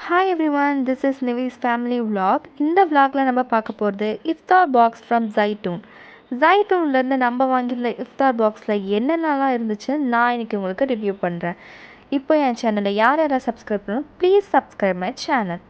Hi everyone, this is நிவிஸ் family vlog. இந்த vlogல நம்ம பார்க்க போகிறது இஃப்தார் பாக்ஸ் ஃப்ரம் ஜைட்டூன். ஜைட்டூன்லேருந்து நம்ம வாங்கியிருந்த இஃப்தார் பாக்ஸில் என்னென்னலாம் இருந்துச்சு நான் இன்றைக்கி உங்களுக்கு ரிவ்யூ பண்ணுறேன். இப்போ என் சேனலை யார் யாராவது சப்ஸ்கிரைப் பண்ணணும், please subscribe my channel.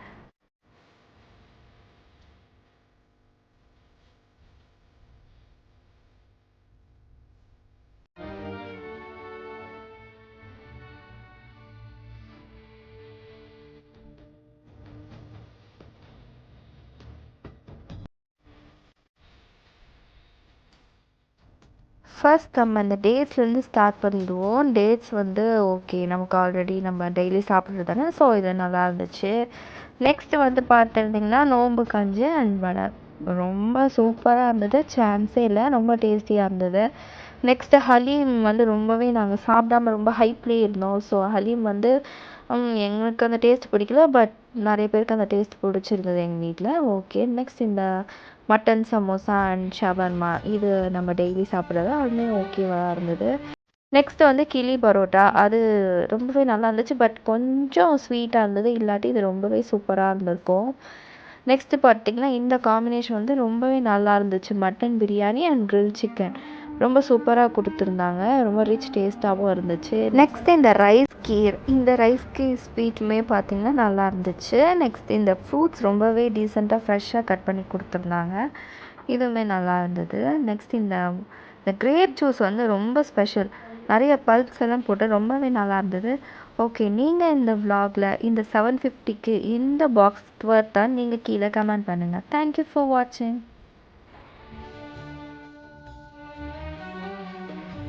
First நம்ம அந்த டேட்ஸ்லேருந்து ஸ்டார்ட் பண்ணிடுவோம். டேட்ஸ் ஓகே, நமக்கு ஆல்ரெடி நம்ம டெய்லி சாப்பிட்றது தானே, ஸோ இது நல்லா இருந்துச்சு. நெக்ஸ்ட்டு பார்த்துருந்திங்கன்னா நோம்பு கஞ்சி அண்ட் வடை ரொம்ப சூப்பராக இருந்தது, சான்ஸே இல்லை, ரொம்ப டேஸ்டியாக இருந்தது. நெக்ஸ்ட்டு ஹலீம் ரொம்பவே நாங்கள் சாப்பிடாம ரொம்ப ஹைப்லேயே இருந்தோம். ஸோ ஹலீம் எங்களுக்கு அந்த டேஸ்ட் பிடிக்கல, பட் நிறைய பேருக்கு அந்த டேஸ்ட் பிடிச்சிருந்தது எங்கள் வீட்டில். ஓகே, நெக்ஸ்ட் இந்த மட்டன் சமோசா அண்ட் ஷவர்மா, இது நம்ம டெய்லி சாப்பிட்றது, அதுவுமே ஓகேவாக இருந்தது. நெக்ஸ்ட்டு கிளி பரோட்டா, அது ரொம்பவே நல்லா இருந்துச்சு, பட் கொஞ்சம் ஸ்வீட்டாக இருந்தது, இல்லாட்டி இது ரொம்பவே சூப்பராக இருந்திருக்கும். நெக்ஸ்ட்டு பார்த்திங்கன்னா இந்த காம்பினேஷன் ரொம்பவே நல்லா இருந்துச்சு, mutton biryani and grill chicken ரொம்ப சூப்பராக கொடுத்துருந்தாங்க, ரொம்ப ரிச் டேஸ்ட்டாகவும் இருந்துச்சு. நெக்ஸ்ட்டு இந்த ரைஸ் கீர் ஸ்வீட்டுமே பார்த்திங்கன்னா நல்லா இருந்துச்சு. நெக்ஸ்ட் இந்த ஃப்ரூட்ஸ் ரொம்பவே டீசெண்டாக ஃப்ரெஷ்ஷாக கட் பண்ணி கொடுத்துருந்தாங்க, இதுவுமே நல்லா இருந்தது. நெக்ஸ்ட் இந்த கிரேப் ஜூஸ் ரொம்ப ஸ்பெஷல், நிறைய பல்ப்ஸ் எல்லாம் போட்டு ரொம்பவே நல்லா இருந்தது. ஓகே, நீங்கள் இந்த vlogல இந்த 750க்கு இந்த பாக்ஸ் வர்த்தான்னு நீங்கள் கீழே கமெண்ட் பண்ணுங்கள். தேங்க்யூ ஃபார் வாட்சிங்.